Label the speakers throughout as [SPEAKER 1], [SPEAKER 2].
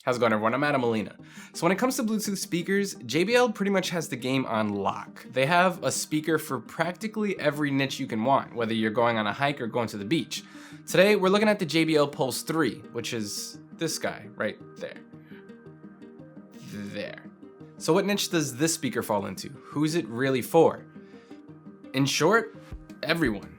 [SPEAKER 1] How's it going, everyone? I'm Adam Molina. So when it comes to Bluetooth speakers, JBL pretty much has the game on lock. They have a speaker for practically every niche you can want, whether you're going on a hike or going to the beach. Today, we're looking at the JBL Pulse 3, which is this guy right there. So what niche does this speaker fall into? Who's it really for? In short, everyone.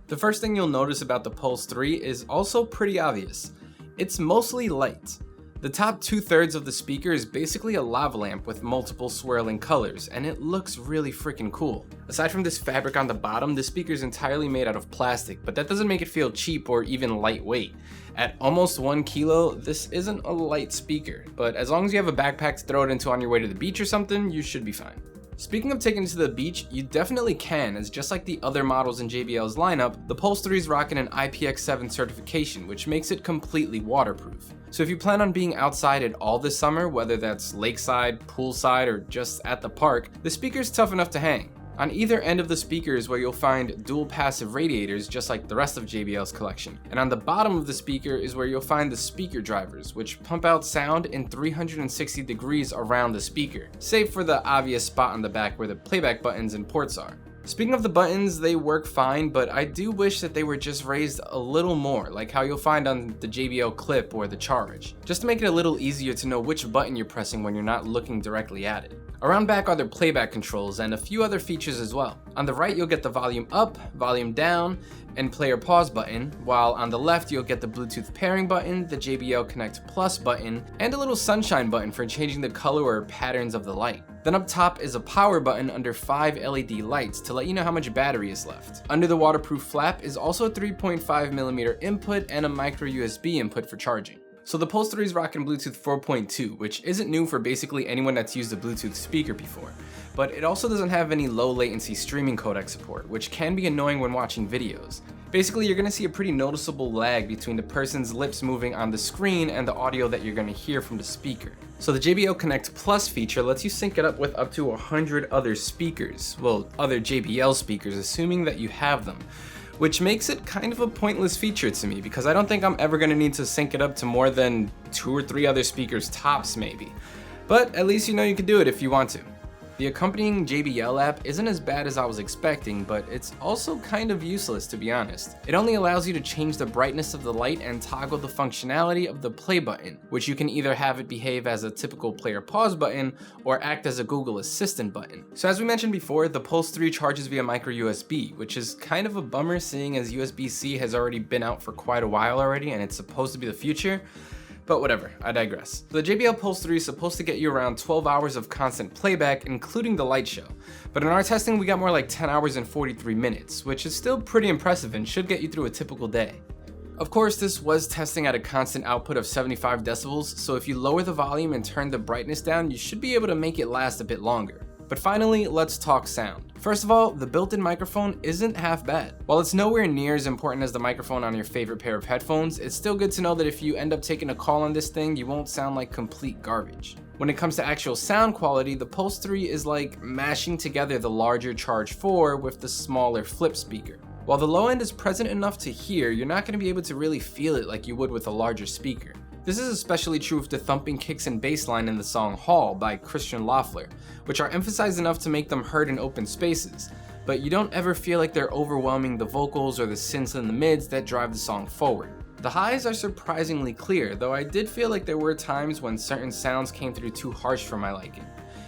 [SPEAKER 1] The first thing you'll notice about the Pulse 3 is also pretty obvious. It's mostly light. The top 2/3 of the speaker is basically a lava lamp with multiple swirling colors, and it looks really freaking cool. Aside from this fabric on the bottom, the speaker is entirely made out of plastic, but that doesn't make it feel cheap or even lightweight. At almost 1 kilo, this isn't a light speaker, but as long as you have a backpack to throw it into on your way to the beach or something, you should be fine. Speaking of taking it to the beach, you definitely can, as just like the other models in JBL's lineup, the Pulse 3 is rocking an IPX7 certification, which makes it completely waterproof. So if you plan on being outside at all this summer, whether that's lakeside, poolside, or just at the park, the speaker's tough enough to hang. On either end of the speaker is where you'll find dual passive radiators, just like the rest of JBL's collection. And on the bottom of the speaker is where you'll find the speaker drivers, which pump out sound in 360 degrees around the speaker, save for the obvious spot on the back where the playback buttons and ports are. Speaking of the buttons, they work fine, but I do wish that they were just raised a little more, like how you'll find on the JBL Clip or the Charge, just to make it a little easier to know which button you're pressing when you're not looking directly at it. Around back are their playback controls and a few other features as well. On the right, you'll get the volume up, volume down, and player pause button, while on the left, you'll get the Bluetooth pairing button, the JBL Connect Plus button, and a little sunshine button for changing the color or patterns of the light. Then up top is a power button under 5 LED lights to let you know how much battery is left. Under the waterproof flap is also a 3.5mm input and a micro USB input for charging. So the Pulse 3 is rocking Bluetooth 4.2, which isn't new for basically anyone that's used a Bluetooth speaker before. But it also doesn't have any low latency streaming codec support, which can be annoying when watching videos. Basically, you're gonna see a pretty noticeable lag between the person's lips moving on the screen and the audio that you're gonna hear from the speaker. So the JBL Connect Plus feature lets you sync it up with up to 100 other speakers. Well, other JBL speakers, assuming that you have them. Which makes it kind of a pointless feature to me, because I don't think I'm ever gonna need to sync it up to more than 2 or 3 other speakers tops maybe. But at least you know you can do it if you want to. The accompanying JBL app isn't as bad as I was expecting, but it's also kind of useless to be honest. It only allows you to change the brightness of the light and toggle the functionality of the play button, which you can either have it behave as a typical player pause button or act as a Google Assistant button. So as we mentioned before, the Pulse 3 charges via micro USB, which is kind of a bummer seeing as USB-C has already been out for quite a while already and it's supposed to be the future. But whatever, I digress. The JBL Pulse 3 is supposed to get you around 12 hours of constant playback, including the light show. But in our testing, we got more like 10 hours and 43 minutes, which is still pretty impressive and should get you through a typical day. Of course, this was testing at a constant output of 75 decibels, so if you lower the volume and turn the brightness down, you should be able to make it last a bit longer. But finally, let's talk sound. First of all, the built-in microphone isn't half bad. While it's nowhere near as important as the microphone on your favorite pair of headphones, it's still good to know that if you end up taking a call on this thing, you won't sound like complete garbage. When it comes to actual sound quality, the Pulse 3 is like mashing together the larger Charge 4 with the smaller flip speaker. While the low end is present enough to hear, you're not going to be able to really feel it like you would with a larger speaker. This is especially true with the thumping kicks and bass line in the song Hall by Christian Loeffler, which are emphasized enough to make them heard in open spaces, but you don't ever feel like they're overwhelming the vocals or the synths in the mids that drive the song forward. The highs are surprisingly clear, though I did feel like there were times when certain sounds came through too harsh for my liking.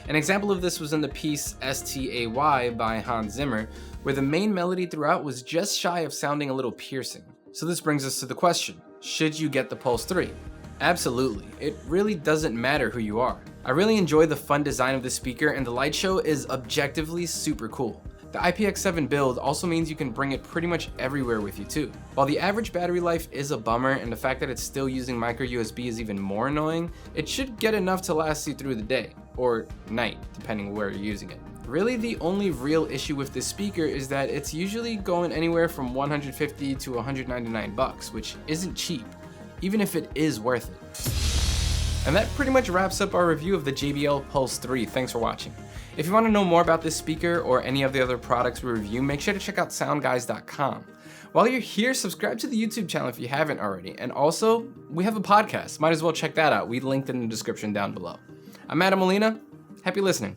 [SPEAKER 1] An example of this was in the piece Stay by Hans Zimmer, where the main melody throughout was just shy of sounding a little piercing. So this brings us to the question, should you get the Pulse 3? Absolutely, it really doesn't matter who you are. I really enjoy the fun design of the speaker and the light show is objectively super cool. The IPX7 build also means you can bring it pretty much everywhere with you too. While the average battery life is a bummer and the fact that it's still using micro USB is even more annoying, it should get enough to last you through the day, or night, depending where you're using it. Really, the only real issue with this speaker is that it's usually going anywhere from $150 to $199, which isn't cheap, even if it is worth it. And that pretty much wraps up our review of the JBL Pulse 3. Thanks for watching. If you want to know more about this speaker or any of the other products we review, make sure to check out SoundGuys.com. While you're here, subscribe to the YouTube channel if you haven't already. And also, we have a podcast. Might as well check that out. We linked in the description down below. I'm Adam Molina. Happy listening.